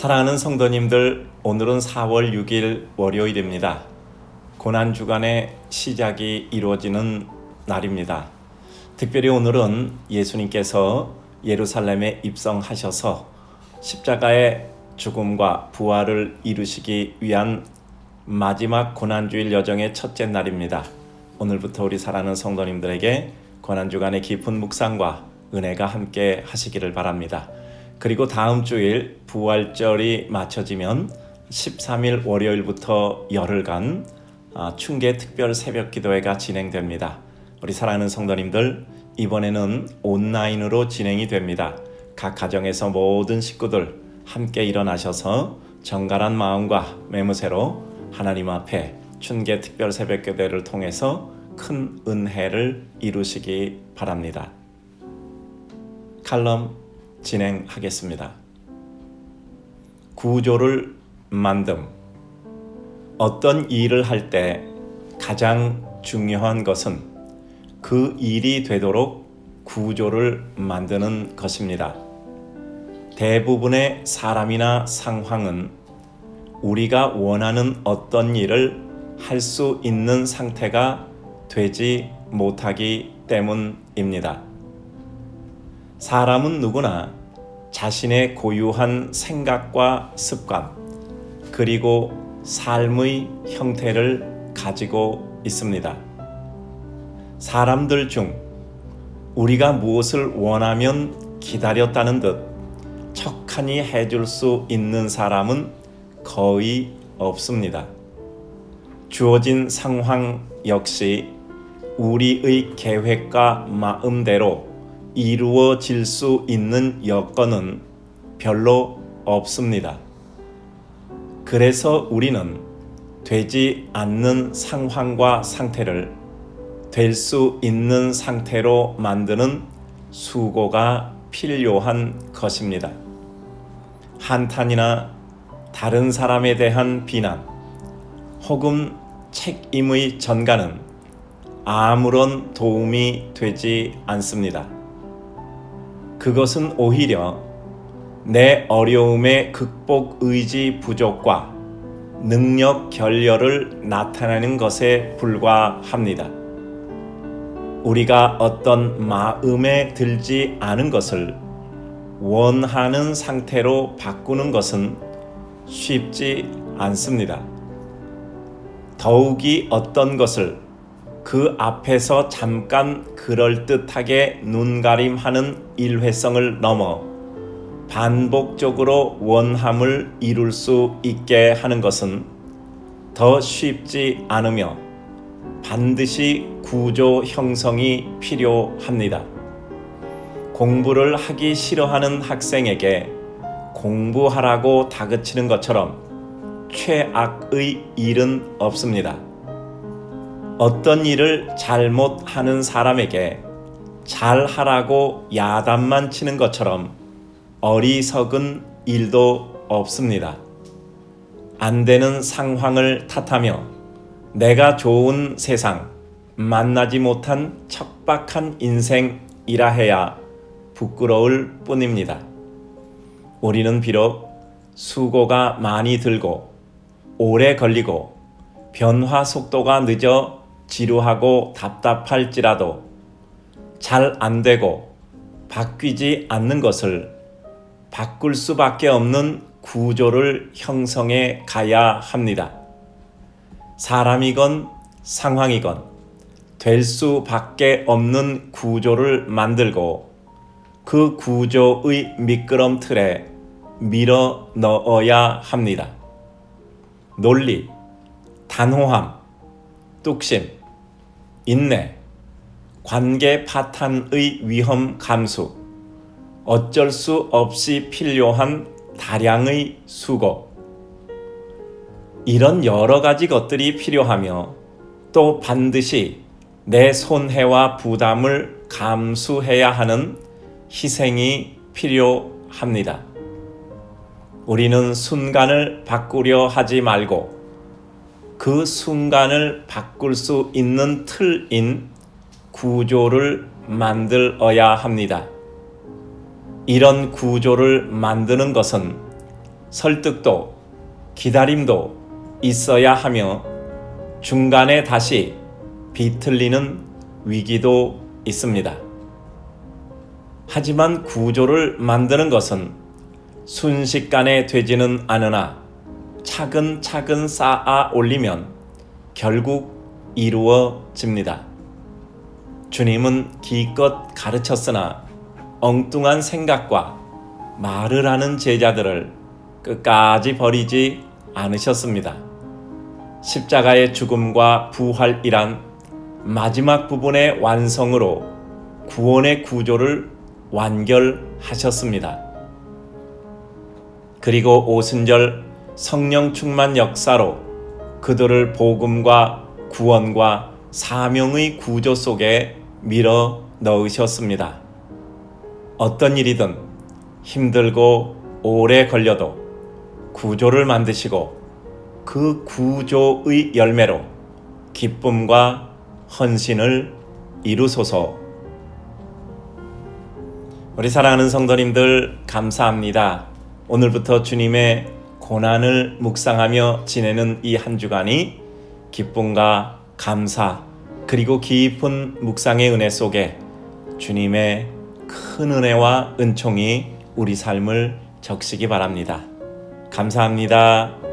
사랑하는 성도님들, 오늘은 4월 6일 월요일입니다. 고난주간의 시작이 이루어지는 날입니다. 특별히 오늘은 예수님께서 예루살렘에 입성하셔서 십자가의 죽음과 부활을 이루시기 위한 마지막 고난주일 여정의 첫째 날입니다. 오늘부터 우리 사랑하는 성도님들에게 고난주간의 깊은 묵상과 은혜가 함께 하시기를 바랍니다. 그리고 다음 주일 부활절이 맞춰지면 13일 월요일부터 열흘간 충계 특별 새벽 기도회가 진행됩니다. 우리 사랑하는 성도님들, 이번에는 온라인으로 진행이 됩니다. 각 가정에서 모든 식구들 함께 일어나셔서 정갈한 마음과 매무새로 하나님 앞에 충계 특별 새벽 기도회를 통해서 큰 은혜를 이루시기 바랍니다. 칼럼 진행하겠습니다. 구조를 만듦. 어떤 일을 할 때 가장 중요한 것은 그 일이 되도록 구조를 만드는 것입니다. 대부분의 사람이나 상황은 우리가 원하는 어떤 일을 할 수 있는 상태가 되지 못하기 때문입니다. 사람은 누구나 자신의 고유한 생각과 습관, 그리고 삶의 형태를 가지고 있습니다. 사람들 중 우리가 무엇을 원하면 기다렸다는 듯 척하니 해줄 수 있는 사람은 거의 없습니다. 주어진 상황 역시 우리의 계획과 마음대로 이루어질 수 있는 여건은 별로 없습니다. 그래서 우리는 되지 않는 상황과 상태를 될 수 있는 상태로 만드는 수고가 필요한 것입니다. 한탄이나 다른 사람에 대한 비난, 혹은 책임의 전가는 아무런 도움이 되지 않습니다. 그것은 오히려 내 어려움의 극복 의지 부족과 능력 결여를 나타내는 것에 불과합니다. 우리가 어떤 마음에 들지 않은 것을 원하는 상태로 바꾸는 것은 쉽지 않습니다. 더욱이 어떤 것을 그 앞에서 잠깐 그럴듯하게 눈가림하는 일회성을 넘어 반복적으로 원함을 이룰 수 있게 하는 것은 더 쉽지 않으며 반드시 구조 형성이 필요합니다. 공부를 하기 싫어하는 학생에게 공부하라고 다그치는 것처럼 최악의 일은 없습니다. 어떤 일을 잘못하는 사람에게 잘하라고 야단만 치는 것처럼 어리석은 일도 없습니다. 안 되는 상황을 탓하며 내가 좋은 세상, 만나지 못한 척박한 인생이라 해야 부끄러울 뿐입니다. 우리는 비록 수고가 많이 들고 오래 걸리고 변화 속도가 늦어 지루하고 답답할지라도 잘 안 되고 바뀌지 않는 것을 바꿀 수밖에 없는 구조를 형성해 가야 합니다. 사람이건 상황이건 될 수밖에 없는 구조를 만들고 그 구조의 미끄럼 틀에 밀어 넣어야 합니다. 논리, 단호함, 뚝심, 인내, 관계 파탄의 위험 감수, 어쩔 수 없이 필요한 다량의 수고, 이런 여러 가지 것들이 필요하며 또 반드시 내 손해와 부담을 감수해야 하는 희생이 필요합니다. 우리는 순간을 바꾸려 하지 말고 그 순간을 바꿀 수 있는 틀인 구조를 만들어야 합니다. 이런 구조를 만드는 것은 설득도 기다림도 있어야 하며 중간에 다시 비틀리는 위기도 있습니다. 하지만 구조를 만드는 것은 순식간에 되지는 않으나 차근차근 쌓아 올리면 결국 이루어집니다. 주님은 기껏 가르쳤으나 엉뚱한 생각과 말을 하는 제자들을 끝까지 버리지 않으셨습니다. 십자가의 죽음과 부활이란 마지막 부분의 완성으로 구원의 구조를 완결하셨습니다. 그리고 오순절 성령 충만 역사로 그들을 복음과 구원과 사명의 구조 속에 밀어 넣으셨습니다. 어떤 일이든 힘들고 오래 걸려도 구조를 만드시고 그 구조의 열매로 기쁨과 헌신을 이루소서. 우리 사랑하는 성도님들 감사합니다. 오늘부터 주님의 고난을 묵상하며 지내는 이 한 주간이 기쁨과 감사 그리고 깊은 묵상의 은혜 속에 주님의 큰 은혜와 은총이 우리 삶을 적시기 바랍니다. 감사합니다.